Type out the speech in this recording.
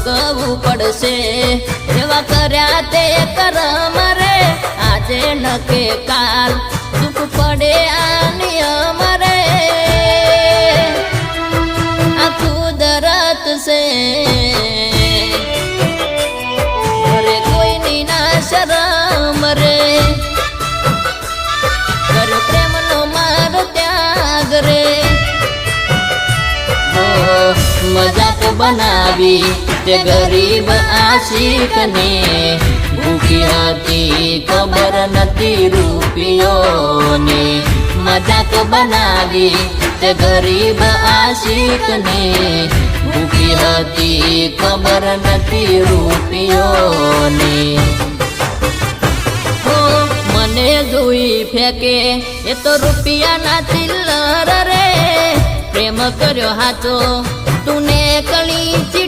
ભોગવવું પડશે એવા કર્યા તે કરમ રે આજે ન કે કાલ દુઃખ પડે આ નિયમ રે આ કુદરત છે અરે કોઈની ના શરમ રે કર પ્રેમનો માર ત્યાગ રે મજાક બનાવી તે ગરીબ આશિકને ભૂખી હતી ખબર નથી રૂપિયોની મજાક બનાવી તે ગરીબ આશિકને ભૂખી હતી ખબર નથી રૂપિયોની મને જોઈ ફેંકે એ તો રૂપિયાના ચિલ્લર રે પ્રેમ કર્યો હાચો તું ને કળી